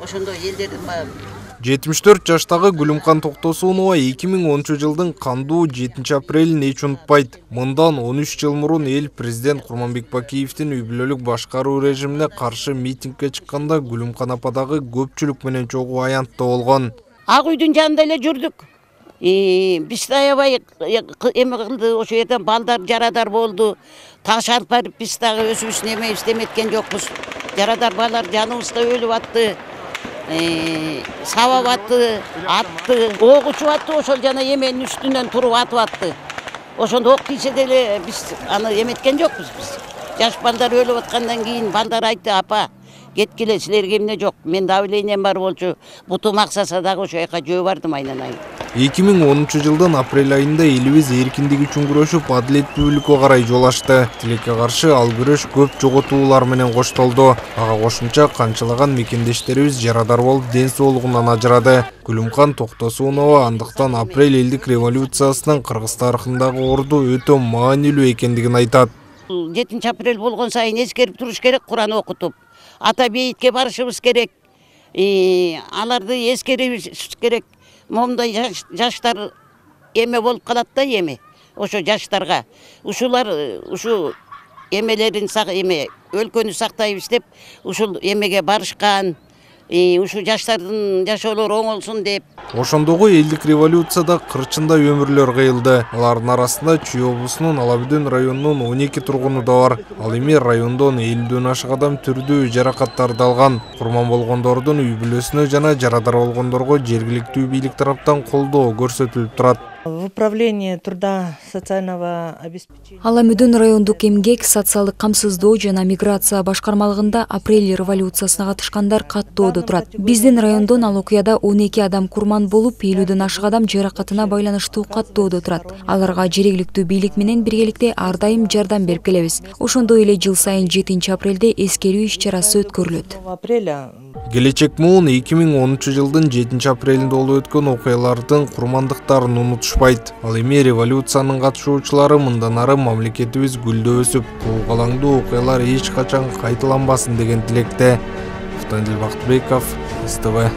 ошондой элдердин 74 жаштагы Гүлүмкан Токтосунова 2010 жылдын кандуу 7 апрелин эч унутпайт. Мындан 13 жыл мурун эл президент Курманбек Бакиевдин үй бүлөлүк башкаруу режимине каршы митингге чыкканда Гүлүмкан ападагы көпчүлүк менен чогуу аянтта болгон. Ак үйдүн жанында эле жүрдүк. Биз аябай эме кылды, ошо жерден балдар жарадар болду. Таш алып барып биз дагы өзүбүздүн эмебиз деметкен жокпуз. Жарадар балдар жаныбызда өлүп атты. Сабап атты, ок учуп атты, ошол жана эменин үстүнөн туруп атып атты. Ошондо ок тийсе деле биз аны эметкен жокпуз биз. Жаш балдар өлүп аткандан кийин балдар айтты: "Апа, кеткиле, силерге эмне жок? Мен давлением бар болчу, бутум аксаса дагы ошо жака жөө бардым айнанайын." 2010 жылдын апрель айында элибиз эркиндик үчүн күрөшүп, адилеттүүлүккө карай жол ачты. Тилекке каршы ал күрөш көп жоготуулар менен коштолду. Ага кошумча канчалаган мекендештерибиз жарадар болуп, ден соолугунан ажырады. Гүлүмкан Токтосунова андыктан апрель элдик революциясынын Кыргыз тарыхындагы орду өтө маанилүү экендигин айтат. 7 апрель болгон сайын эскерип туруш керек, Куран окутуп. Ата бейитке барышыбыз керек. Аларды эскеришибиз керек. Момдай жаштар эме болуп калат да, эме. Ошо жаштарга ушулар ушу эмелерин өлкөнү сактайбыз деп ушул эмеге барышкан. Ушу жаштардын жашоолору оңолсун деп. Ошондогу элдик революцияда кырчында өмүрлөр кыйылды. Алардын арасында Чүй облусунун Алабүдөн районунун 12 тургуну да бар. Ал эми райондон 50дөн ашык адам түрдүү жаракаттарды алган. Курман болгондордун үй бүлөсүнө жана жарадар болгондорго жергиликтүү бийлик тараптан колдоо көрсөтүлүп турат. В управлении труда социального обеспечения Аламүдөн райондук эмгек, социалдык камсыздоо жана миграция башкармалыгында апрель революциясына катышкандар каттоодо турат. Биздин райондон ал окуяда 12 адам курман болуп, 50дөн ашык адам жаракатына байланыштуу каттоодо турат. Аларга жергиликтүү бийлик менен биргеликте ар дайым жардам берип келебиз. Ошондой эле жыл сайын 7 апрелде эскерүү иш-чарасы өткөрүлөт. Келечек муун 2010 жылдын 7 апрелинде болуп өткөн окуялардын курмандыктарын унутушпайт. Ал эми революциянын катышуучулары мындан ары мамлекетибиз гүлдөп өсүп, калаңдуу окуялар эч качан кайталанбасын деген тилекте. Бактыбеков, СТВ.